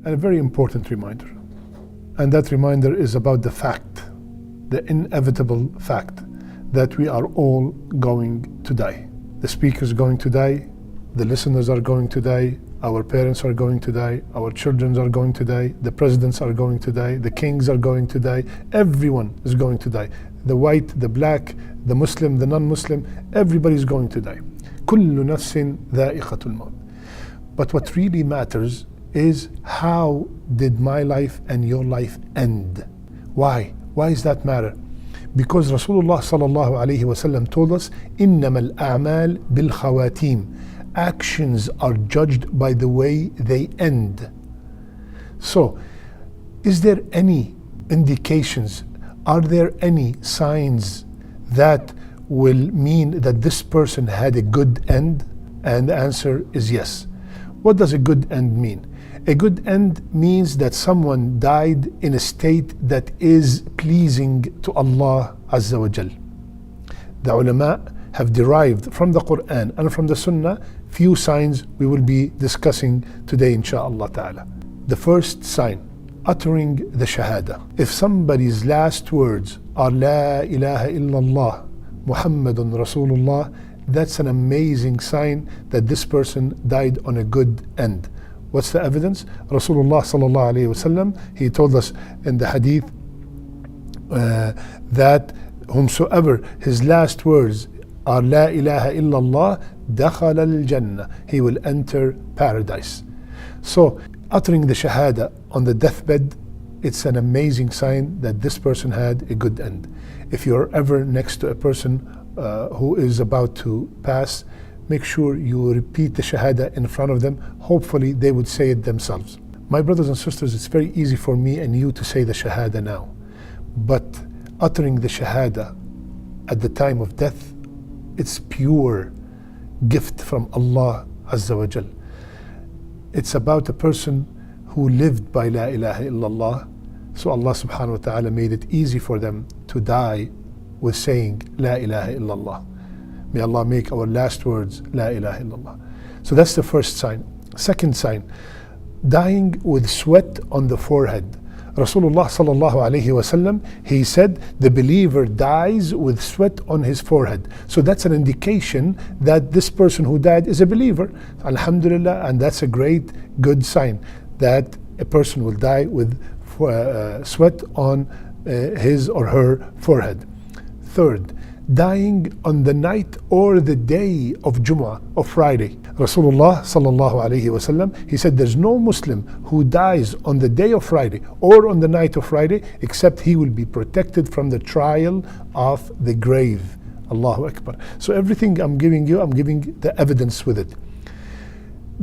and a very important reminder. And that reminder is about the fact, the inevitable fact, that we are all going to die. The speaker is going to die, the listeners are going to die, our parents are going to die, our children are going to die, the presidents are going to die, the kings are going to die, everyone is going to die. The white, the black, the Muslim, the non-Muslim, everybody is going to die. كل نفس ذائقة الموت. But what really matters is, how did my life and your life end? Why? Why does that matter? Because Rasulullah sallallahu alayhi wasallam told us, إِنَّمَا الْأَعْمَالِ بِالْخَوَاتِيمِ. Actions are judged by the way they end. So, is there any indications? Are there any signs that will mean that this person had a good end? And the answer is yes. What does a good end mean? A good end means that someone died in a state that is pleasing to Allah Azza wa Jal. The ulama have derived from the Quran and from the Sunnah few signs we will be discussing today, insha'Allah ta'ala. The first sign, uttering the Shahada. If somebody's last words are La ilaha Illa Allah, Muhammadun Rasulullah, that's an amazing sign that this person died on a good end. What's the evidence? Rasulullah sallallahu alayhi wasallam, he told us in the hadith that whomsoever his last words are La ilaha illallah, dakhala al-jannah, he will enter paradise. So uttering the Shahada on the deathbed, it's an amazing sign that this person had a good end. If you're ever next to a person who is about to pass, make sure you repeat the Shahada in front of them. Hopefully they would say it themselves. My brothers and sisters, it's very easy for me and you to say the Shahada now. But uttering the Shahada at the time of death, it's pure gift from Allah Azza wa Jal. It's about a person who lived by La ilaha illallah. So Allah subhanahu wa ta'ala made it easy for them to die with saying La ilaha illallah. May Allah make our last words La ilaha illallah. So that's the first sign. Second sign, dying with sweat on the forehead. Rasulullah sallallahu alayhi wasallam, he said the believer dies with sweat on his forehead. So that's an indication that this person who died is a believer. Alhamdulillah, and that's a great good sign that a person will die with sweat on his or her forehead. Third, dying on the night or the day of Jumu'ah, of Friday. Rasulullah sallallahu alayhi wasallam, he said there's no Muslim who dies on the day of Friday or on the night of Friday except he will be protected from the trial of the grave. Allahu Akbar. So everything I'm giving you, I'm giving the evidence with it.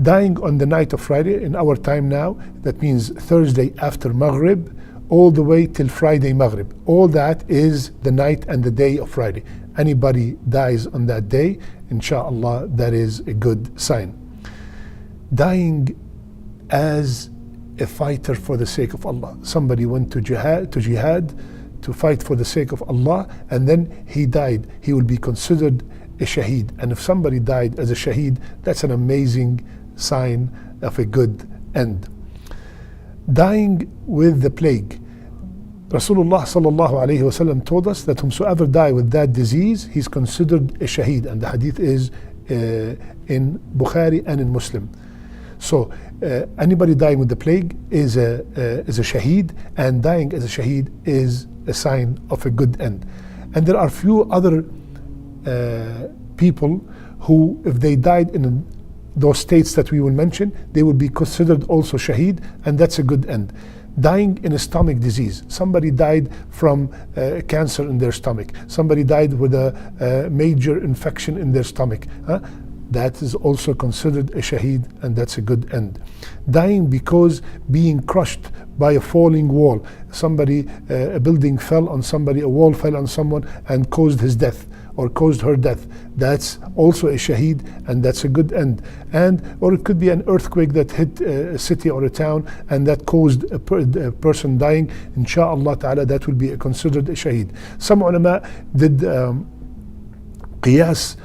Dying on the night of Friday, in our time now, that means Thursday after Maghrib, all the way till Friday Maghrib. All that is the night and the day of Friday. Anybody dies on that day, insha'Allah, that is a good sign. Dying as a fighter for the sake of Allah. Somebody went to jihad to fight for the sake of Allah, and then he died. He will be considered a shaheed. And if somebody died as a shaheed, that's an amazing sign of a good end. Dying with the plague. Rasulullah sallallahu alayhi wasallam told us that whomsoever die with that disease, he's considered a shaheed, and the hadith is in Bukhari and in Muslim. So anybody dying with the plague is a shaheed, and dying as a shaheed is a sign of a good end. And there are few other people who, if they died in those states that we will mention, they will be considered also shaheed, and that's a good end. Dying in a stomach disease. Somebody died from cancer in their stomach. Somebody died with a major infection in their stomach. That is also considered a shaheed, and that's a good end. Dying because being crushed by a falling wall. Somebody, a building fell on somebody, a wall fell on someone and caused his death or caused her death. That's also a shaheed, and that's a good end. Or it could be an earthquake that hit a city or a town and that caused a person dying. Insha'Allah ta'ala, that will be considered a shaheed. Some ulama did qiyas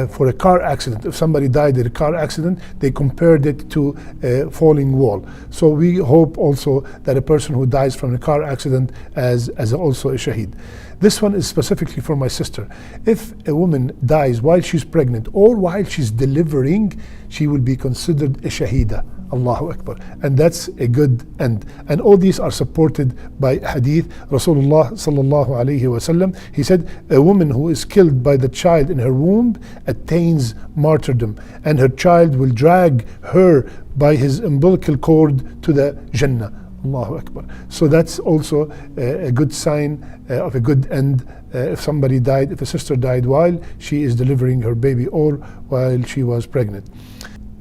for a car accident. If somebody died in a car accident, they compared it to a falling wall. So we hope also that a person who dies from a car accident as also a shaheed. This one is specifically for my sister. If a woman dies while she's pregnant or while she's delivering, she will be considered a shaheeda. Allahu Akbar. And that's a good end. And all these are supported by hadith. Rasulullah sallallahu alayhi wasallam, he said, a woman who is killed by the child in her womb attains martyrdom, and her child will drag her by his umbilical cord to the Jannah. Allahu Akbar. So that's also a good sign of a good end. If somebody died, if a sister died while she is delivering her baby or while she was pregnant.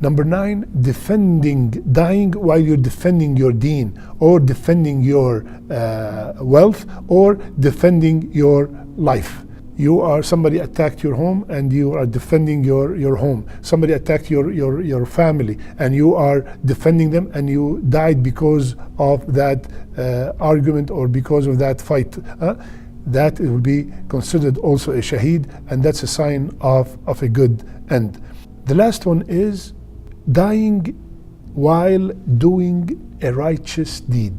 Number 9, dying while you're defending your deen or defending your wealth or defending your life. Somebody attacked your home and you are defending your home. Somebody attacked your family and you are defending them, and you died because of that argument or because of that fight. That will be considered also a shaheed, and that's a sign of a good end. The last one is dying while doing a righteous deed.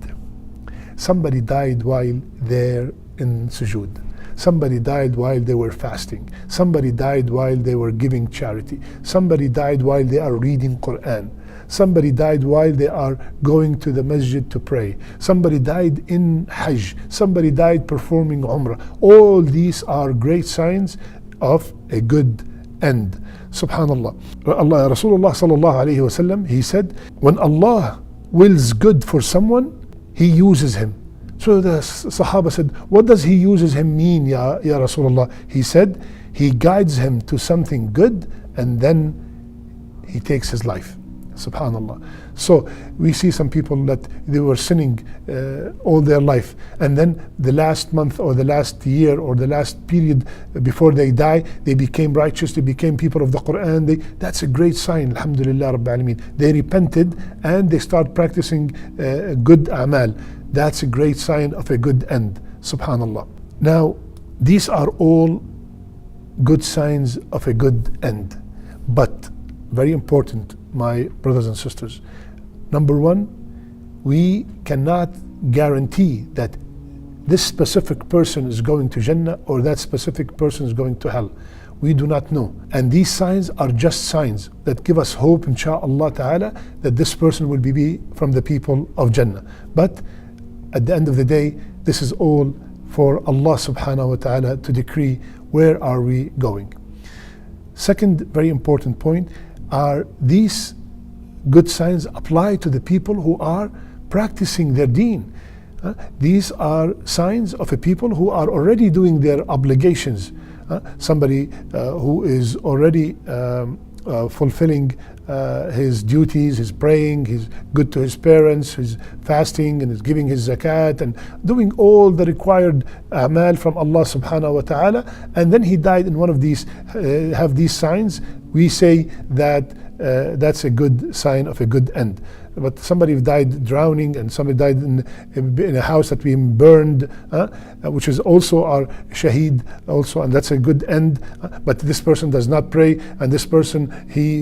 Somebody died while they're in sujood. Somebody died while they were fasting. Somebody died while they were giving charity. Somebody died while they are reading Quran. Somebody died while they are going to the masjid to pray. Somebody died in Hajj. Somebody died performing Umrah. All these are great signs of a good end. Subhanallah. Rasulullah sallallahu alayhi wasallam, he said, when Allah wills good for someone, He uses him. So the Sahaba said, what does He uses him mean, Ya Rasulullah? He said, He guides him to something good and then He takes his life. Subhanallah. So we see some people that they were sinning all their life, and then the last month or the last year or the last period before they die, they became righteous, they became people of the Quran. That's a great sign, alhamdulillah rabbil alameen. They repented and they start practicing good a'mal. That's a great sign of a good end. Subhanallah. Now, these are all good signs of a good end, but very important, my brothers and sisters. Number 1, we cannot guarantee that this specific person is going to Jannah or that specific person is going to hell. We do not know. And these signs are just signs that give us hope, insha'Allah ta'ala, that this person will be from the people of Jannah. But at the end of the day, this is all for Allah subhanahu wa ta'ala to decree where are we going. Second very important point, are these good signs apply to the people who are practicing their deen. These are signs of a people who are already doing their obligations. Somebody who is already fulfilling his duties, he's praying, he's good to his parents, he's fasting and he's giving his zakat and doing all the required a'mal from Allah subhanahu wa ta'ala, and then he died in one of these, have these signs. We say that that's a good sign of a good end. But somebody died drowning and somebody died in a house that we burned, which is also our shaheed also, and that's a good end. But this person does not pray, and this person, he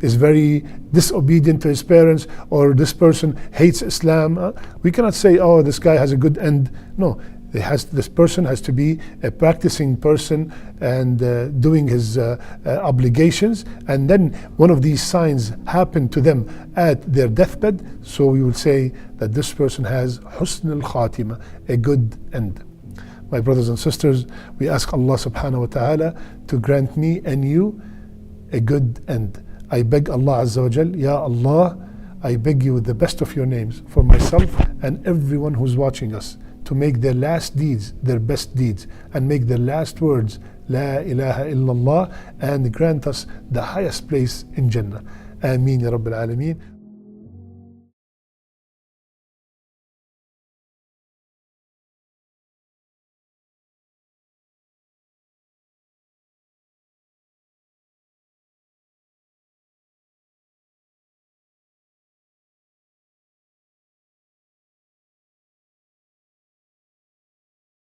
is very disobedient to his parents, or this person hates Islam. We cannot say, oh, this guy has a good end. No. This person has to be a practicing person and doing his obligations, and then one of these signs happen to them at their deathbed, so we will say that this person has Husnul Khatimah, a good end. My brothers and sisters, we ask Allah subhanahu wa ta'ala to grant me and you a good end. I beg Allah Azza wa Jal, Ya Allah, I beg you with the best of your names for myself and everyone who's watching us, to make their last deeds their best deeds, and make their last words La ilaha illallah, and grant us the highest place in Jannah. Ameen ya Rabbil Alameen.